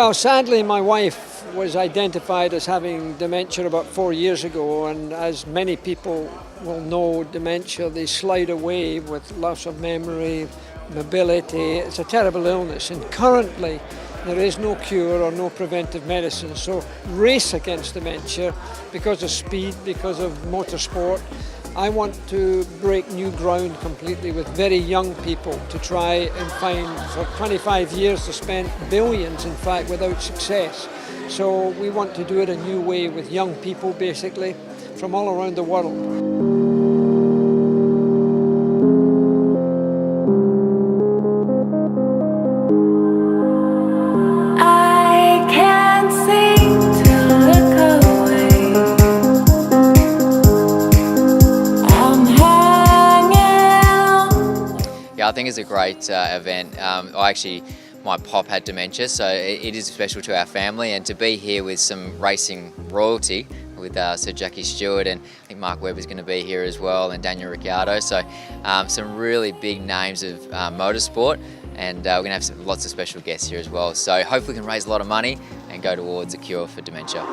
Well, sadly, my wife was identified as having dementia about 4 years ago, and as many people will know, dementia, they slide away with loss of memory, mobility. It's a terrible illness, and currently there is no cure or no preventive medicine. So race against dementia because of speed, because of motorsport. I want to break new ground completely with very young people to try and find, for 25 years, they spent billions, in fact, without success. So we want to do it a new way with young people, basically, from all around the world. I think it's a great event. My pop had dementia, so it is special to our family, and to be here with some racing royalty with Sir Jackie Stewart, and I think Mark Webber's going to be here as well, and Daniel Ricciardo, so some really big names of motorsport, and we're going to have lots of special guests here as well, so hopefully we can raise a lot of money and go towards a cure for dementia.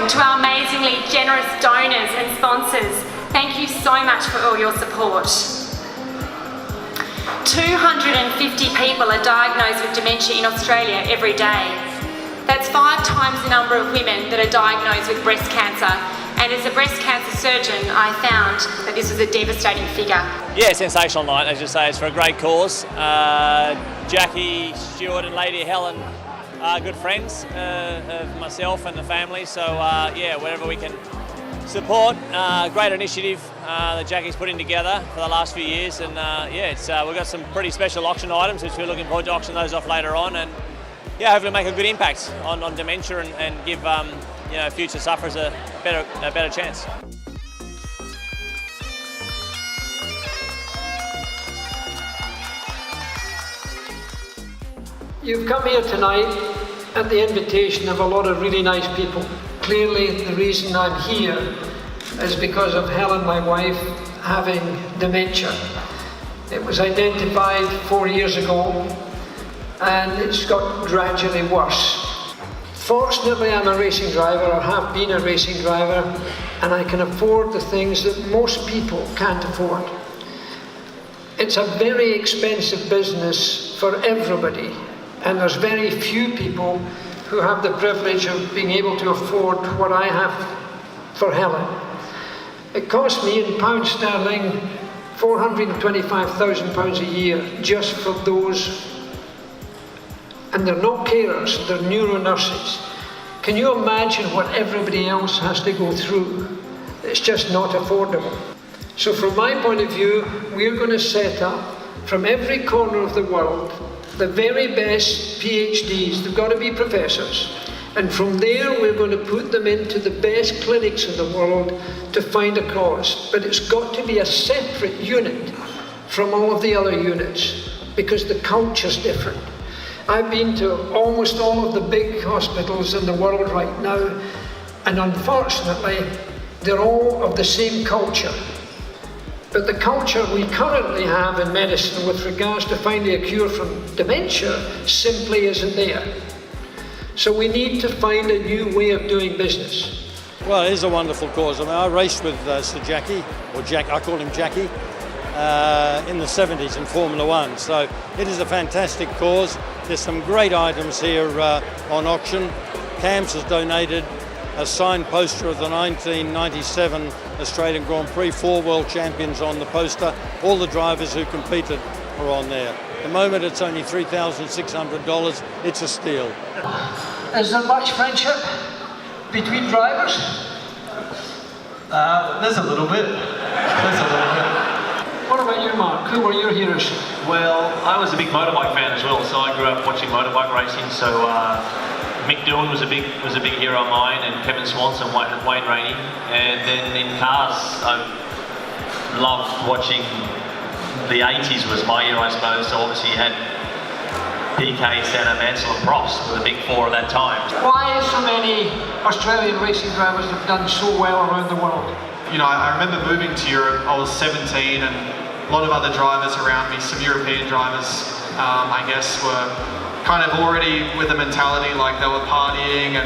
To our amazingly generous donors and sponsors, thank you so much for all your support. 250 people are diagnosed with dementia in Australia every day. That's 5 times the number of women that are diagnosed with breast cancer. And as a breast cancer surgeon, I found that this was a devastating figure. Yeah, sensational night, as you say. It's for a great cause. Jackie, Stewart and Lady Helen are good friends of myself and the family, so yeah, whatever we can support, great initiative that Jackie's putting together for the last few years, and yeah, we've got some pretty special auction items which we're looking forward to auction those off later on, and yeah, hopefully make a good impact on dementia and give future sufferers a better chance. You've come here tonight at the invitation of a lot of really nice people. Clearly, the reason I'm here is because of Helen, my wife, having dementia. It was identified 4 years ago, and it's got gradually worse. Fortunately, I'm a racing driver, or have been a racing driver, and I can afford the things that most people can't afford. It's a very expensive business for everybody. And there's very few people who have the privilege of being able to afford what I have for Helen. It cost me in pounds sterling £425,000 a year just for those, and they're not carers, they're neuro nurses. Can you imagine what everybody else has to go through? It's just not affordable. So from my point of view, we're going to set up from every corner of the world the very best PhDs, they've got to be professors, and from there we're going to put them into the best clinics in the world to find a cause. But it's got to be a separate unit from all of the other units, because the culture's different. I've been to almost all of the big hospitals in the world right now, and unfortunately they're all of the same culture. But the culture we currently have in medicine with regards to finding a cure from dementia simply isn't there. So we need to find a new way of doing business. Well, it is a wonderful cause. I mean, I raced with Sir Jackie, or Jack, I call him Jackie, in the 70s in Formula One. So it is a fantastic cause. There's some great items here on auction. Camps has donated a signed poster of the 1997 Australian Grand Prix, 4 world champions on the poster. All the drivers who competed are on there. At the moment it's only $3,600. It's a steal. Is there much friendship between drivers? There's a little bit. What about you, Mark? Who were your heroes? Well, I was a big motorbike fan as well, so I grew up watching motorbike racing. So Mick Doohan was a big hero of mine, and Kevin Swanson, Wayne Rainey. And then in cars, I loved watching. The 80s was my era, I suppose. So obviously you had PK, Senna, Mansell and Prost were the big four at that time. Why so many Australian racing drivers have done so well around the world? You know, I remember moving to Europe. I was 17 and a lot of other drivers around me, some European drivers, I guess, were kind of already with a mentality like they were partying and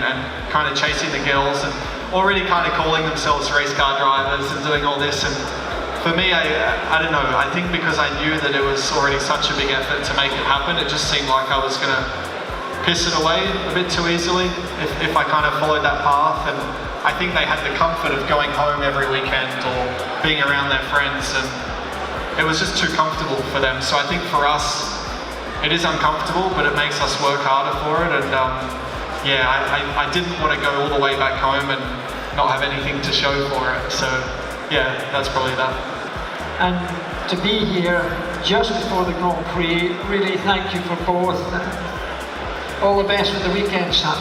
kind of chasing the girls and already kind of calling themselves race car drivers and doing all this. And for me, I don't know, I think because I knew that it was already such a big effort to make it happen, it just seemed like I was going to piss it away a bit too easily if I kind of followed that path. And I think they had the comfort of going home every weekend or being around their friends, and it was just too comfortable for them. So I think for us, it is uncomfortable, but it makes us work harder for it. And yeah, I didn't want to go all the way back home and not have anything to show for it. So yeah, that's probably that. And to be here just before the Grand Prix, really thank you for both. All the best with the weekend, son.